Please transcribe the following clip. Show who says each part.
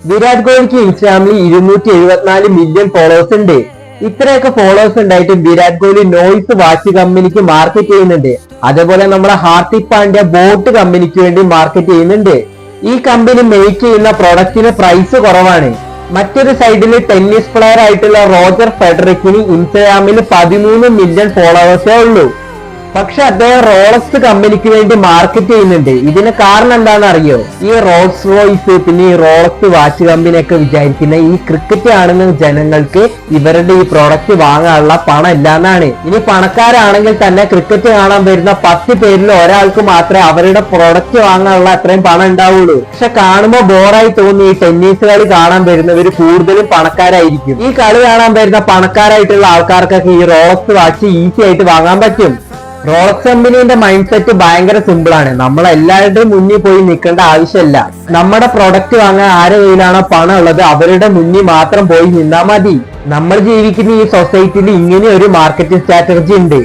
Speaker 1: വിരാട് കോഹ്ലിക്ക് ഇൻസ്റ്റാഗ്രാമിൽ 274 million followers ഉണ്ട്. ഇത്രയൊക്കെ ഫോളോവേഴ്സ് ഉണ്ടായിട്ടും വിരാട് കോഹ്ലി നോയ്സ് വാച്ച് കമ്പനിക്ക് മാർക്കറ്റ് ചെയ്യുന്നുണ്ട്. അതേപോലെ നമ്മുടെ ഹാർദിക് പാണ്ഡ്യ ബോട്ട് കമ്പനിക്ക് വേണ്ടി മാർക്കറ്റ് ചെയ്യുന്നുണ്ട്. ഈ കമ്പനി മേക്ക് ചെയ്യുന്ന പ്രൊഡക്റ്റിന് പ്രൈസ് കുറവാണ്. മറ്റൊരു സൈഡിൽ ടെന്നീസ് പ്ലെയർ ആയിട്ടുള്ള റോജർ ഫെഡറിക്കിന് ഇൻസ്റ്റാഗ്രാമിൽ 13 മില്യൺ ഫോളോവേഴ്സേ ഉള്ളൂ. പക്ഷെ അദ്ദേഹം റോളക്സ് കമ്പനിക്ക് വേണ്ടി മാർക്കറ്റ് ചെയ്യുന്നുണ്ട്. ഇതിന് കാരണം എന്താണെന്ന് അറിയോ? ഈ റോൾസ് റോയ്സ് പിന്നെ ഈ റോളക്സ് വാച്ച് കമ്പനിയൊക്കെ വിചാരിക്കുന്ന ഈ ക്രിക്കറ്റ് ആണെന്ന് ജനങ്ങൾക്ക് ഇവരുടെ ഈ പ്രോഡക്റ്റ് വാങ്ങാനുള്ള പണം ഇല്ലാന്നാണ്. ഇനി പണക്കാരാണെങ്കിൽ തന്നെ ക്രിക്കറ്റ് കാണാൻ വരുന്ന 10 പേരിൽ ഒരാൾക്ക് മാത്രമേ അവരുടെ പ്രോഡക്റ്റ് വാങ്ങാനുള്ള അത്രയും പണം ഉണ്ടാവുള്ളൂ. പക്ഷെ കാണുമ്പോൾ ബോറായി തോന്നി ഈ ടെന്നീസ് കളി കാണാൻ വരുന്നവർ കൂടുതലും പണക്കാരായിരിക്കും. ഈ കളി കാണാൻ വരുന്ന പണക്കാരായിട്ടുള്ള ആൾക്കാർക്കൊക്കെ ഈ റോളക്സ് വാച്ച് ഈസി ആയിട്ട് വാങ്ങാൻ പറ്റും. റോളക്സ് കമ്പനീന്റെ മൈൻഡ് സെറ്റ് ഭയങ്കര സിമ്പിൾ ആണ്. നമ്മൾ എല്ലാവരുടെയും മുന്നിൽ പോയി നിൽക്കേണ്ട ആവശ്യമില്ല. നമ്മുടെ പ്രൊഡക്റ്റ് വാങ്ങാൻ ആരുടെ കയ്യിലാണോ പണം ഉള്ളത് അവരുടെ മുന്നിൽ മാത്രം പോയി നിന്നാൽ മതി. നമ്മൾ ജീവിക്കുന്ന ഈ സൊസൈറ്റിയിൽ ഇങ്ങനെ ഒരു മാർക്കറ്റിംഗ് സ്ട്രാറ്റജി ഉണ്ട്.